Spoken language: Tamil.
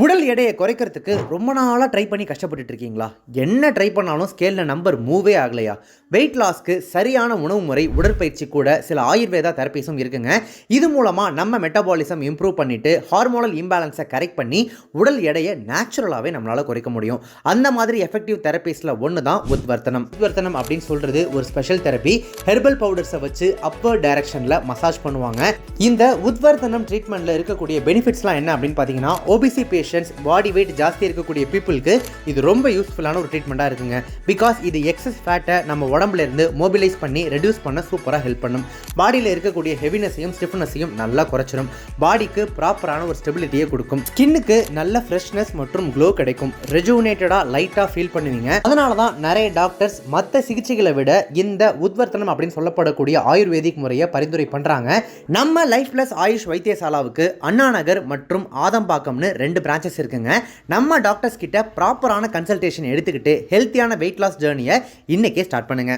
உடல் எடையை குறைக்கிறதுக்கு ரொம்ப நாளாக ட்ரை பண்ணி கஷ்டப்பட்டுட்டு இருக்கீங்களா? என்ன ட்ரை பண்ணாலும் ஸ்கேலில் நம்பர் மூவே ஆகலையா? வெயிட் லாஸ்க்கு சரியான உணவு முறை, உடற்பயிற்சி கூட சில ஆயுர்வேதா தெரப்பீஸும் இருக்குங்க. இது மூலமாக நம்ம மெட்டபாலிசம் இம்ப்ரூவ் பண்ணிவிட்டு ஹார்மோனல் இம்பேலன்ஸை கரெக்ட் பண்ணி உடல் எடையை நேச்சுரலாகவே நம்மளால் குறைக்க முடியும். அந்த மாதிரி எஃபெக்டிவ் தெரப்பீஸில் ஒன்று தான் உத்வர்த்தனம். உத்வர்த்தனம் அப்படின்னு சொல்கிறது ஒரு ஸ்பெஷல் தெரப்பி. ஹெர்பல் பவுடர்ஸை வச்சு அப்பர் டைரக்ஷனில் மசாஜ் பண்ணுவாங்க. இந்த உத்வர்த்தனம் ட்ரீட்மெண்ட்டில் இருக்கக்கூடிய பெனிஃபிட்ஸ்லாம் என்ன அப்படின்னு பார்த்தீங்கன்னா, ஓபிசி பாடி வெயிட் ஜாஸ்தி இருக்கக்கூடிய பீப்புளுக்கு இது ரொம்ப யூஸ்ஃபுல்லான ஒரு ட்ரீட்மெண்ட்டாக இருக்குங்க. பிகாஸ் இது எக்ஸஸ் ஃபேட்டை நம்ம உடம்புல இருந்து மொபிலைஸ் பண்ணி ரெடியூஸ் பண்ண சூப்பராக ஹெல்ப் பண்ணும். பாடியில் இருக்கக்கூடிய ஹெவினஸையும் ஸ்டிஃப்னஸையும் நல்லா குறைச்சிடும். பாடிக்கு ப்ராப்பரான ஒரு ஸ்டெபிலிட்டியை கொடுக்கும். ஸ்கின்னுக்கு நல்ல ஃப்ரெஷ்னஸ் மற்றும் க்ளோ கிடைக்கும். ரெஜுவினேட்டடாக லைட்டாக ஃபீல் பண்ணுவீங்க. அதனால தான் நிறைய டாக்டர்ஸ் மற்ற சிகிச்சைகளை விட இந்த உத்வர்த்தனம் அப்படின்னு சொல்லப்படக்கூடிய ஆயுர்வேதிக் முறையை பரிந்துரை பண்ணுறாங்க. நம்ம லைஃப் பிளஸ் ஆயுஷ் வைத்தியசாலாவுக்கு அண்ணா நகர் மற்றும் ஆதம்பாக்கம்னு 2 பிரான்ச்சஸ் இருக்குங்க. நம்ம டாக்டர்ஸ் கிட்ட ப்ராப்பரான கன்சல்டேஷன் எடுத்துக்கிட்டு ஹெல்த்தியான வெயிட் லாஸ் ஜர்னியை இன்னைக்கே ஸ்டார்ட் பண்ணுங்க.